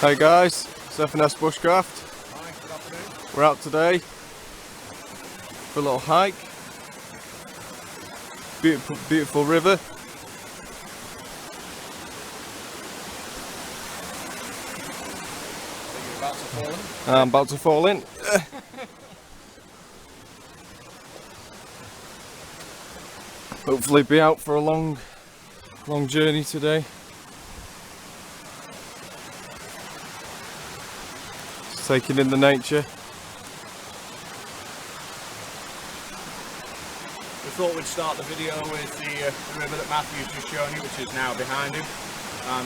Hey guys, it's F&S Bushcraft. Hi, good afternoon. We're out today for a little hike. Beautiful, beautiful river. Are you about to fall in? I'm about to fall in. Hopefully be out for a long journey today. Just taking in the nature. We thought we'd start the video with the river that Matthew's just shown you, which is now behind him.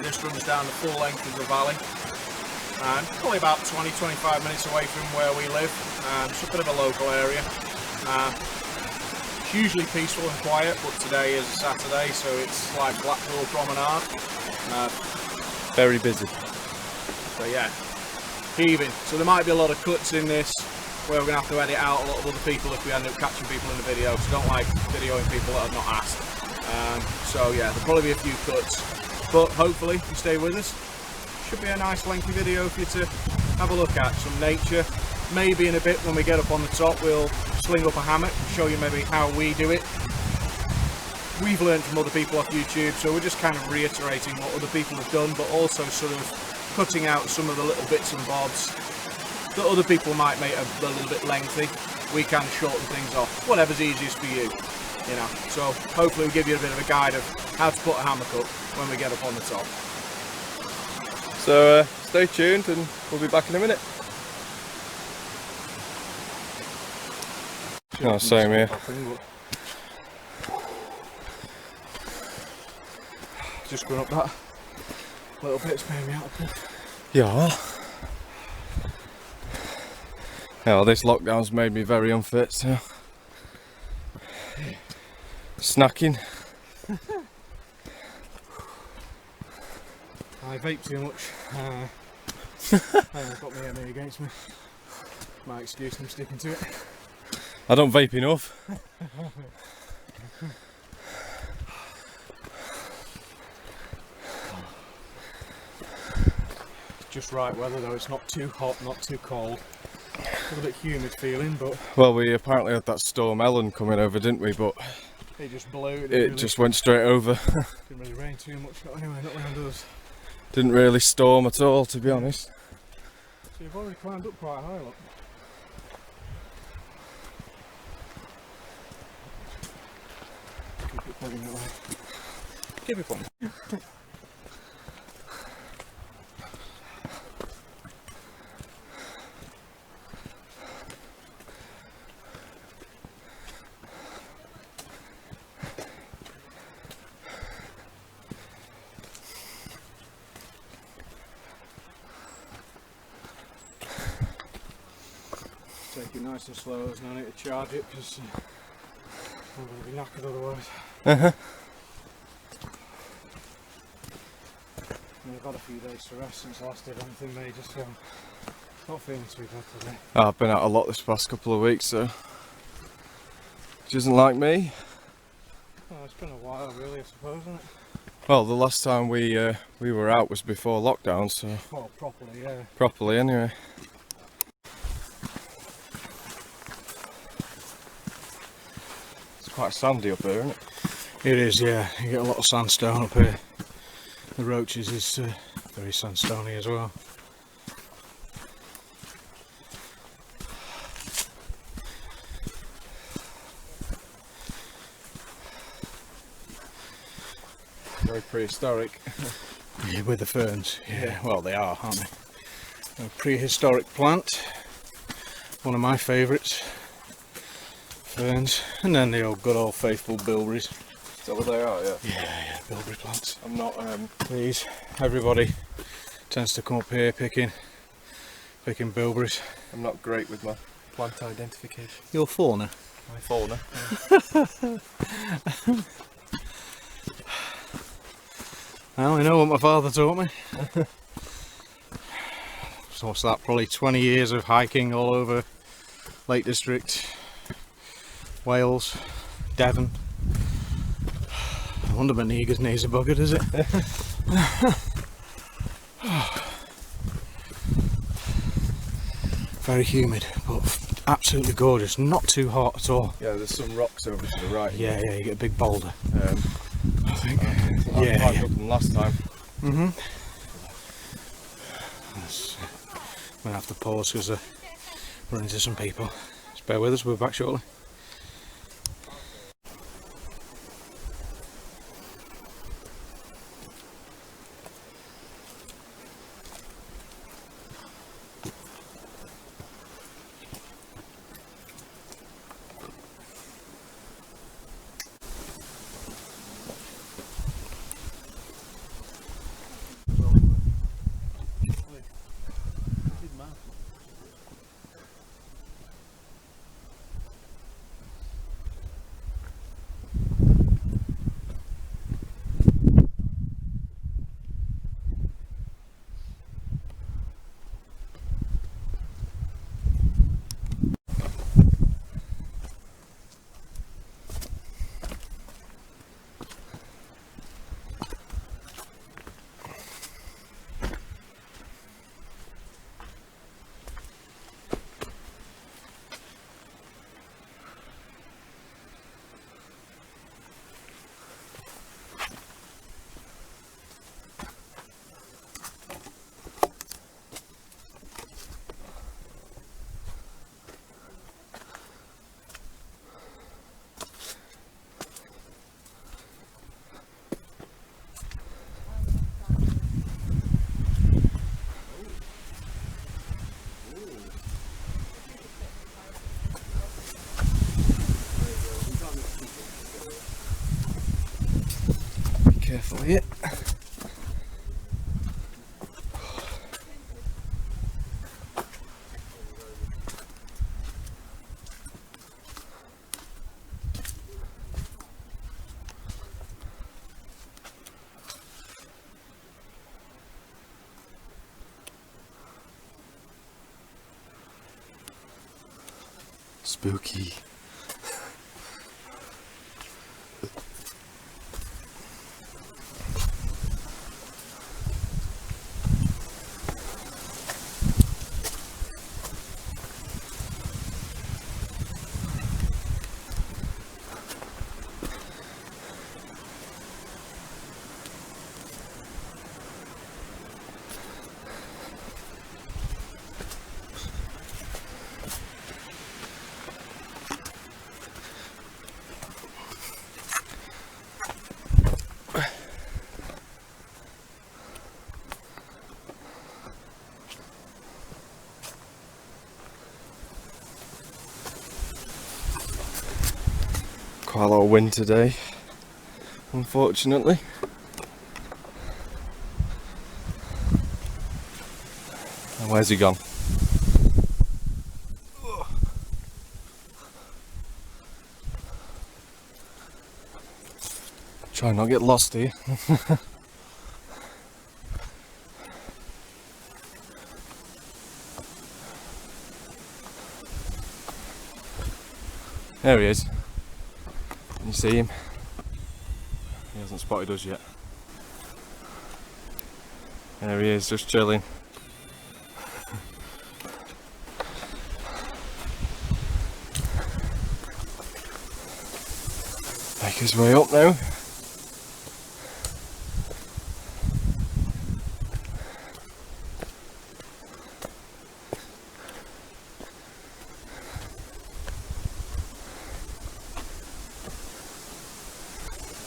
This runs down the full length of the valley. Probably about 20-25 minutes away from where we live. It's a bit of a local area. It's usually peaceful and quiet, but today is a Saturday, so it's like Blackpool Promenade. Very busy. So yeah, heaving. So there might be a lot of cuts in this where we're going to have to edit out a lot of other people if we end up catching people in the video, because I don't like videoing people that I've not asked. So yeah, there'll probably be a few cuts, but hopefully you stay with us. Should be a nice lengthy video for you to have a look at. Some nature. Maybe in a bit when we get up on the top we'll sling up a hammock and show you maybe how we do it. We've learned from other people off YouTube, so we're just kind of reiterating what other people have done, but also sort of cutting out some of the little bits and bobs that other people might make a little bit lengthy. We can shorten things off, whatever's easiest for you, you know. So hopefully we'll give you a bit of a guide of how to put a hammock up when we get up on the top. So stay tuned and we'll be back in a minute. Oh, same here. Just going up that little bit's made me out of breath. Yeah. Well, this lockdown's made me very unfit, so snacking. I vape too much. I've got my enemy against me. My excuse, I'm sticking to it. I don't vape enough. Just right weather though, it's not too hot, not too cold. A little bit humid feeling, but... Well, we apparently had that storm Ellen coming over, didn't we? But it just blew. It really, just went straight over. Didn't really rain too much, anyway, not around us. Didn't really storm at all, to be honest. So you've already climbed up quite high, look. Keep it pointing that way. Keep it pointing. Take it nice and slow, there's no need to charge it because I'm going to be knackered otherwise. I've had a few days to rest since I last did anything major, so not feeling too bad today. I've been out a lot this past couple of weeks, so which isn't like me. Well, it's been a while really, I suppose, isn't it? Well, the last time we were out was before lockdown, so... Well, properly, yeah. Properly, anyway. It's quite sandy up here, isn't it? It is, yeah. You get a lot of sandstone up here. The Roaches is very sandstony as well. Very prehistoric. Yeah, with the ferns. Yeah, well they are, aren't they? A prehistoric plant. One of my favourites. Ferns. And then the old good old faithful bilberries. Is that what they are, yeah? Yeah, bilberry plants. I'm not... These, everybody tends to come up here picking bilberries. I'm not great with my plant identification. Your fauna? My fauna. I only know what my father taught me. So what's that, probably 20 years of hiking all over Lake District, Wales, Devon. I wonder my knees are buggered, is it? Very humid, but absolutely gorgeous. Not too hot at all. Yeah, there's some rocks over to the right. Yeah, you get a big boulder. I think. Yeah, I climbed up them last time. I'm gonna have to pause because I run into some people. Just bear with us, we'll be back shortly. Carefully, yeah. Spooky. Quite a lot of wind today, unfortunately. And where's he gone? Try not to get lost here. There he is. Can you see him? He hasn't spotted us yet. There he is, just chilling. Make his way up now.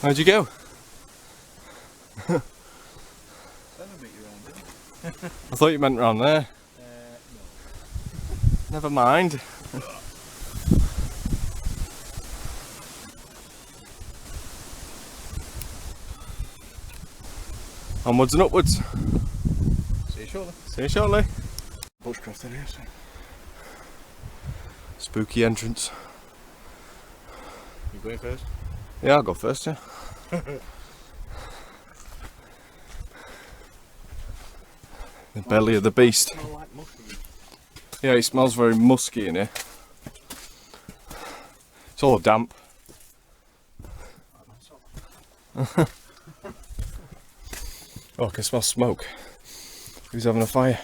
Where'd you go? I thought you meant round there. No. Never mind. Onwards and upwards. See you shortly. See you shortly. Bushcraft area, so. Spooky entrance. You going first? Yeah, I'll go first, yeah. The belly of the beast. Yeah, it smells very musky in here. It's all damp. Oh, I can smell smoke. Who's having a fire?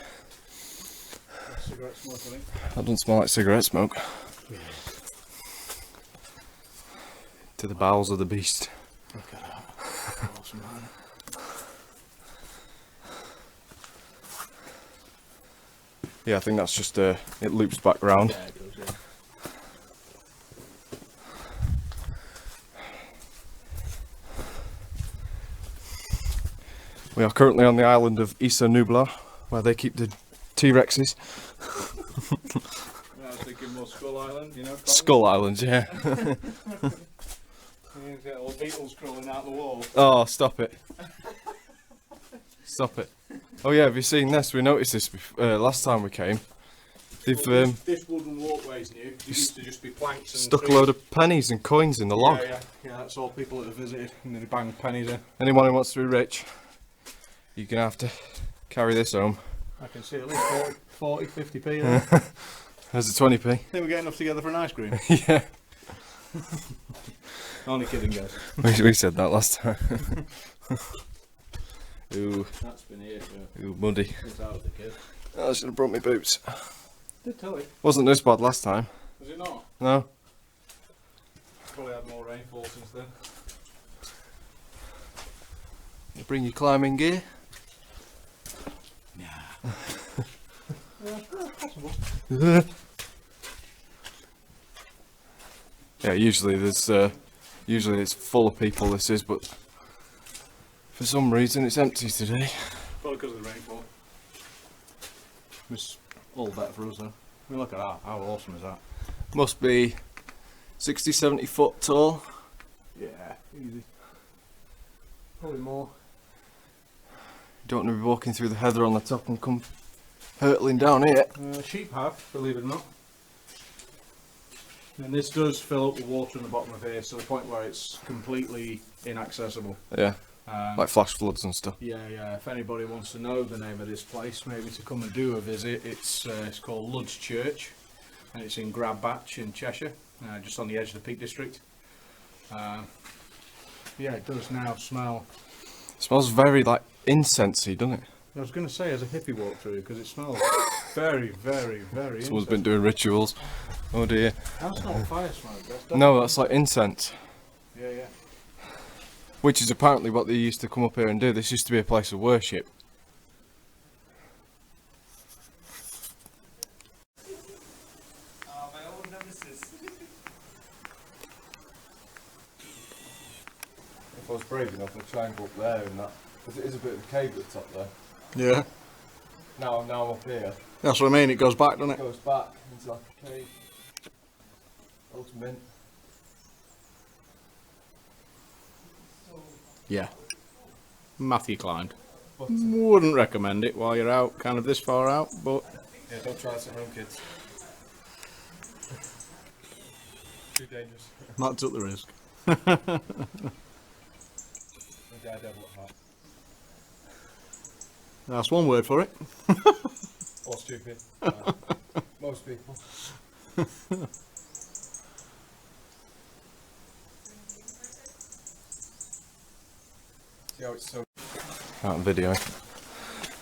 Cigarettes That doesn't smell like cigarette smoke. Yeah. To the bowels of the beast. Look at that. Awesome, man. Yeah, I think that's just it loops back round. Yeah, it does, yeah. We are currently on the island of Isa Nublar, where they keep the T-Rexes. I was thinking more Skull Island, you know? Skull Islands, yeah. You get all beetles crawling out the wall. Oh, stop it. Stop it. Oh yeah, have you seen this? We noticed this last time we came. They've This wooden walkway's new. It used to just be planks and stuck a trees. load of pennies and coins in the log. Yeah, that's all people that have visited, and they bang pennies in. Anyone who wants to be rich, you're going to have to carry this home. I can see at least 40, 50p there. There's a 20p. Think we're getting enough together for an ice cream? Yeah. Only kidding, guys. We said that last time. Ooh, That's been here for ooh, muddy. since I was a kid. Oh, I should have brought my boots. Did tell you. Wasn't this bad last time. Was it not? No. Probably had more rainfall since then. You bring your climbing gear. Nah. Possible. Yeah, usually there's usually it's full of people. This is, but for some reason it's empty today. Probably because of the rainfall. It's all better for us though. I mean, look at that. How awesome is that? Must be 60, 70 foot tall. Yeah, easy. Probably more. You don't want to be walking through the heather on the top and come hurtling down here. Sheep have, believe it or not. And this does fill up with water in the bottom of here, to the point where it's completely inaccessible. Yeah, like flash floods and stuff. Yeah. If anybody wants to know the name of this place, maybe to come and do a visit, it's called Luddite Church, and it's in Grabbatch in Cheshire, just on the edge of the Peak District. Yeah, it does now smell. It smells very like incensey, doesn't it? I was going to say as a hippie walk through because it smells very, very, very. Someone's been doing rituals. Oh dear. That's not fire smoke. That's No, that's like incense. Yeah. Which is apparently what they used to come up here and do. This used to be a place of worship. My old nemesis. If I was brave enough, I'd try and go up there and that. Because it is a bit of a cave at the top there. Yeah. Now I'm up here. That's what I mean. It goes back, doesn't It it? goes back into like a cave. Looks mint. Yeah. Matthew climbed. But, Wouldn't recommend it while you're out, kind of this far out, but yeah, don't try this at home, kids. Too dangerous. Matt took the risk. The daredevil at heart. That's one word for it. Or stupid. Most people. See how it's so out on video.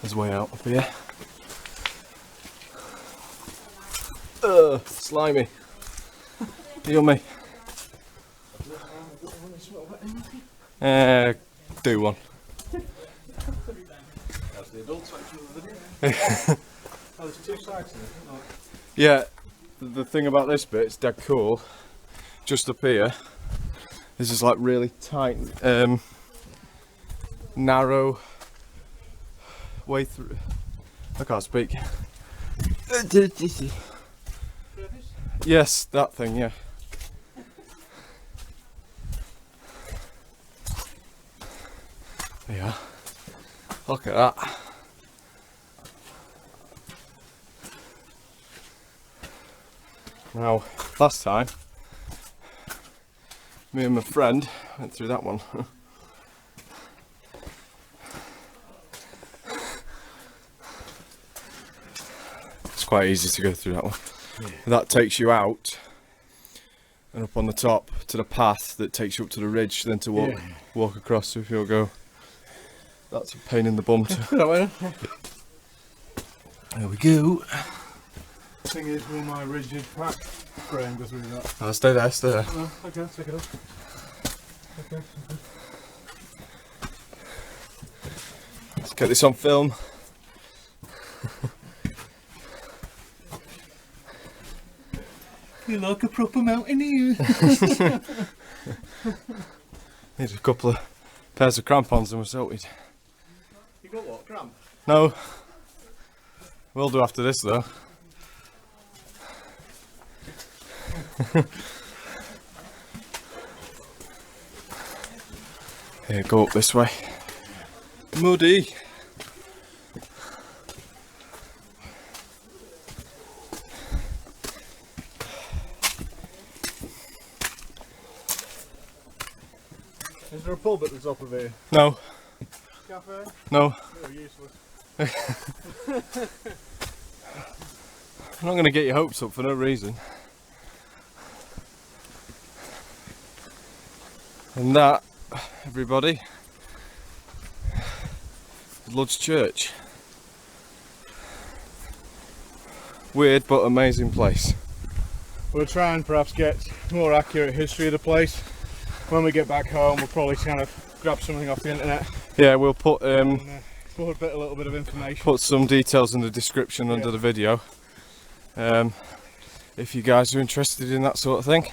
There's a way out up here. Slimy. Yummy. Do one. That's the adult section of the video. Oh, there's two sides to it. Yeah, the thing about this bit, it's dead cool. Just up here, this is like really tight, narrow way through. I can't speak. Yes, that thing, yeah. Yeah. Look at that. Now, last time, me and my friend went through that one. It's quite easy to go through that one. Yeah. That takes you out and up on the top to the path that takes you up to the ridge, then to walk across. So if you'll go, that's a pain in the bum. There we go. The thing is, will my rigid pack frame go through that? Oh, stay there, stay there. Oh, okay, take it off. Okay. Let's get this on film. You like a proper mountaineer. Need a couple of pairs of crampons and we're sorted. You got what, cramp? No. Will do after this though. Here, go up this way. Muddy. Is there a pub at the top of here? No. Cafe? No. Oh, useless. I'm not going to get your hopes up for no reason. And that, everybody, is Ludd's Church. Weird but amazing place. We'll try and perhaps get more accurate history of the place. When we get back home, we'll probably kind of grab something off the internet. Yeah, we'll put And, put a little bit of information. put some details in the description under the video. If you guys are interested in that sort of thing.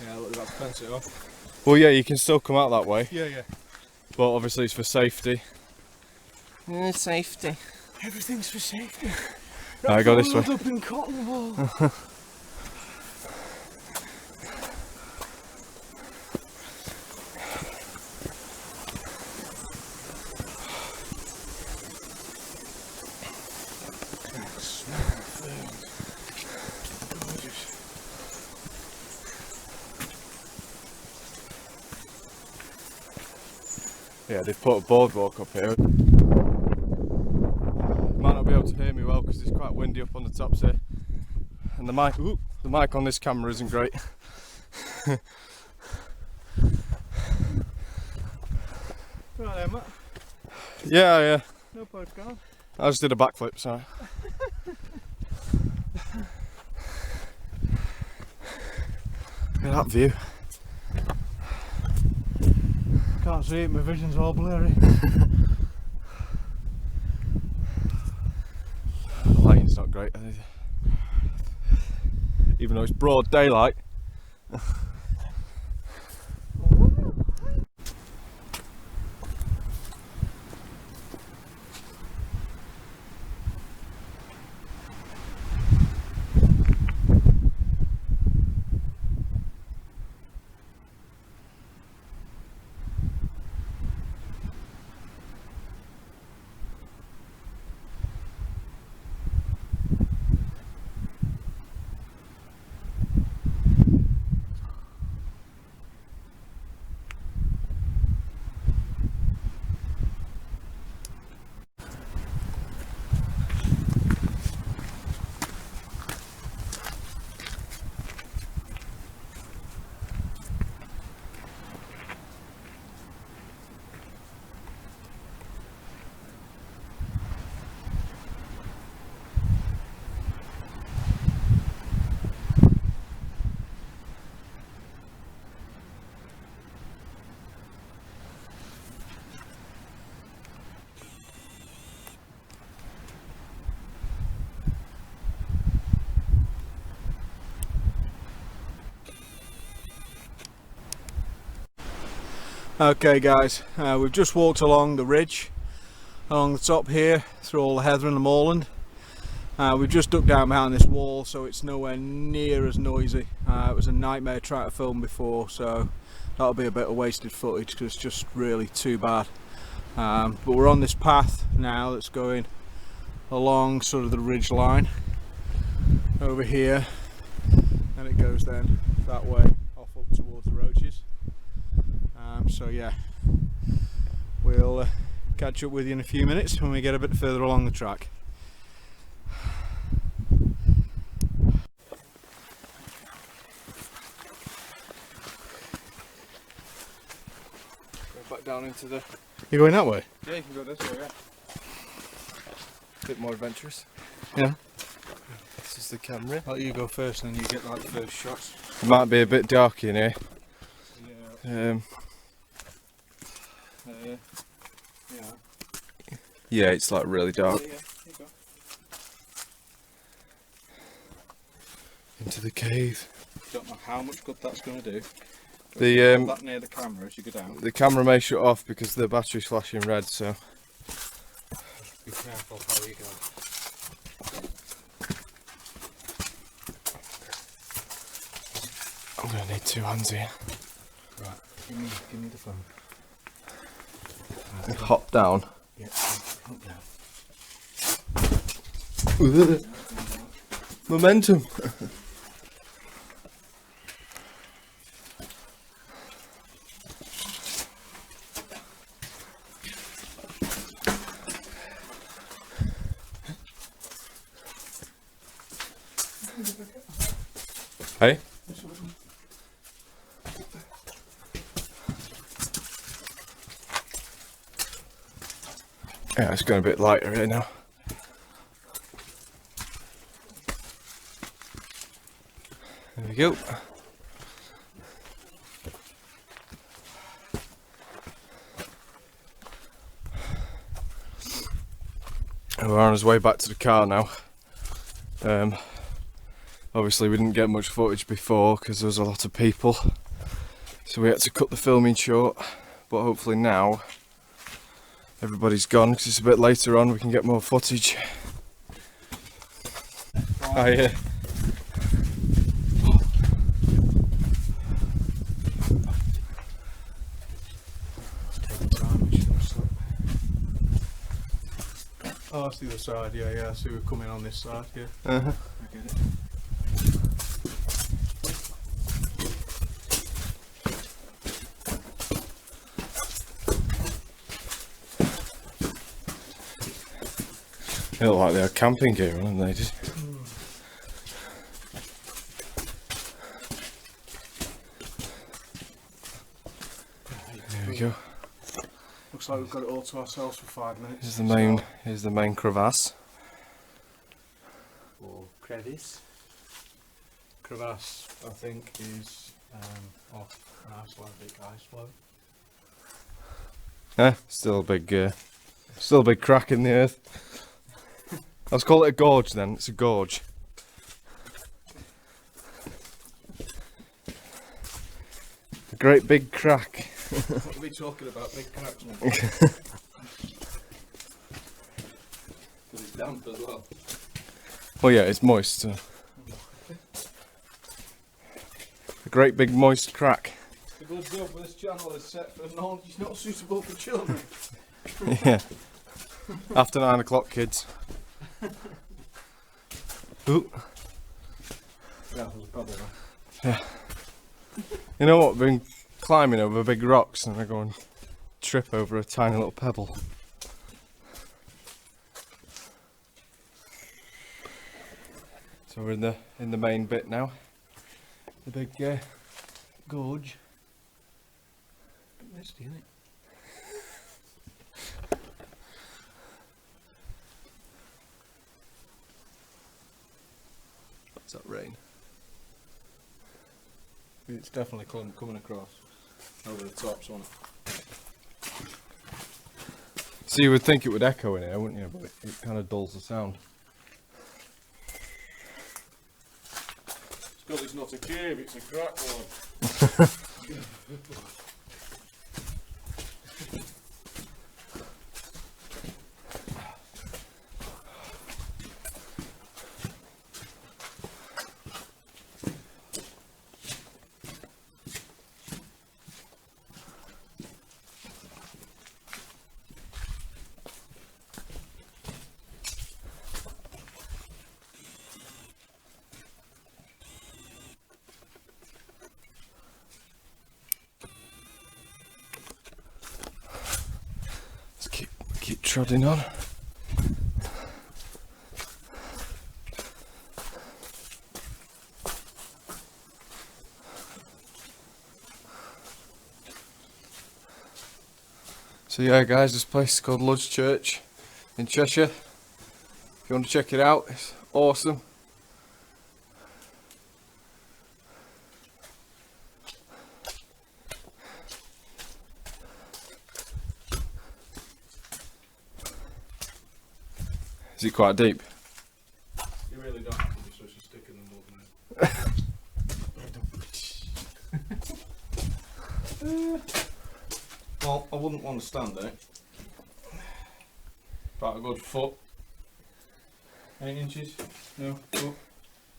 Yeah, look, about to fence it off. Well, yeah, you can still come out that way, Yeah, yeah. but obviously it's for safety. Safety. Everything's for safety. I go this way. Up in cotton wool. Yeah, they've put a boardwalk up here. Might not be able to hear me well because it's quite windy up on the tops here. And the mic on this camera isn't great. Right then, Matt. Yeah. No pipe gone. I just did a backflip, sorry. Look at that view. Can't see it, my vision's all blurry. The lighting's not great, even though it's broad daylight. Okay guys, we've just walked along the ridge, along the top here, through all the heather and the moorland. We've just ducked down behind this wall, so it's nowhere near as noisy. It was a nightmare trying to film before, so that'll be a bit of wasted footage because it's just really too bad. But we're on this path now that's going along sort of the ridge line over here, and it goes then that way off up towards the roaches. So yeah, we'll catch up with you in a few minutes when we get a bit further along the track. Back right down into the... You're going that way? Yeah, you can go this way, yeah. A bit more adventurous. Yeah. This is the camera. I'll let you go first and then you get like the first shots. It might be a bit dark in here. Yeah. Yeah, it's like really dark. Yeah, you go. Into the cave. Don't know how much good that's going to do. The That near the camera as you go down. the camera may shut off because the battery's flashing red, so Be careful how you go. I'm gonna need 2 hands here. Right, give me the phone. And hop down. Yeah, hop down. Momentum. Hey? Yeah, it's going a bit lighter here now. There we go. We're on his way back to the car now. Obviously we didn't get much footage before because there was a lot of people, so we had to cut the filming short, but hopefully now everybody's gone because it's a bit later on, we can get more footage. Oh yeah. Oh, that's the other side, yeah, I see we're coming on this side, yeah. Uh-huh. I get it. They look like they had camping gear on them, they did. There we go. Looks like we've got it all to ourselves for 5 minutes. Here's the main crevasse. Or crevice. Crevasse, I think, is off an Iceland, big ice flow. Still a big crack in the earth. Let's call it a gorge then, it's a gorge. A great big crack. What are we talking about? Big cracks, man. Because it's damp as well. Well yeah, it's moist. So. A great big moist crack. The good job with this channel is set for knowledge, it's not suitable for children. Yeah. After 9 o'clock, kids. Ooh. Yeah, there's a problem. Yeah. You know what? I've been climbing over big rocks and I go and trip over a tiny little pebble. So we're in the main bit now. The big gorge. A bit misty, isn't it? What's that rain? It's definitely coming across over the top, so So you would think it would echo in here, wouldn't you? But it kind of dulls the sound. it's because it's not a cave, it's a crack one. Keep trotting on. So yeah guys, this place is called Lud's Church in Cheshire. If you want to check it out, it's awesome. Is it quite deep? You really don't have to be such a stick in the mud, mate. Well, I wouldn't want to stand there. About a good foot. 8 inches? No, foot.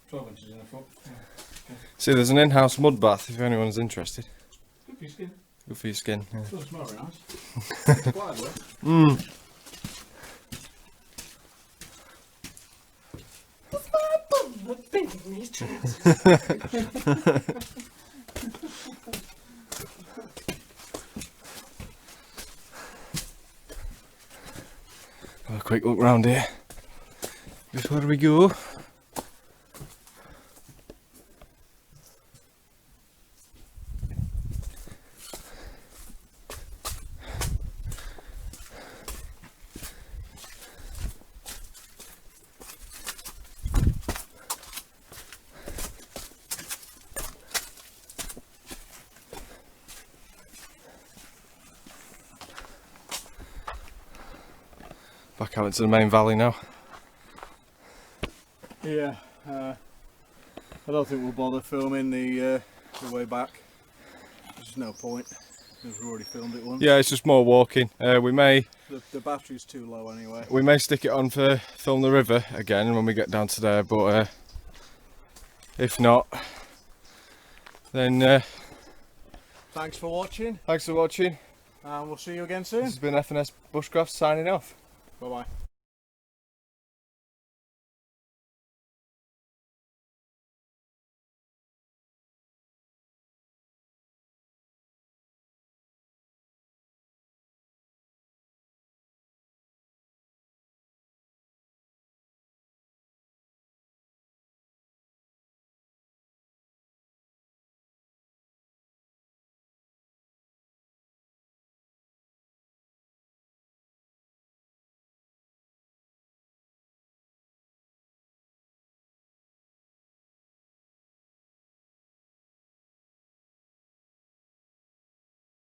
12 inches in a foot. Yeah. Okay. See, there's an in-house mud bath if anyone's interested. Good for your skin. Good for your skin. Yeah. Doesn't smell very nice. It's quite wet. Mm. Have a quick look round here. Just where do we go? Back out into the main valley now. Yeah, I don't think we'll bother filming the way back. There's no point, because we've already filmed it once. Yeah, it's just more walking. We may The battery's too low anyway. stick it on for film the river again when we get down to there, but if not, then Thanks for watching, thanks for watching. and we'll see you again This soon. has been FNS Bushcraft signing off. Bye bye.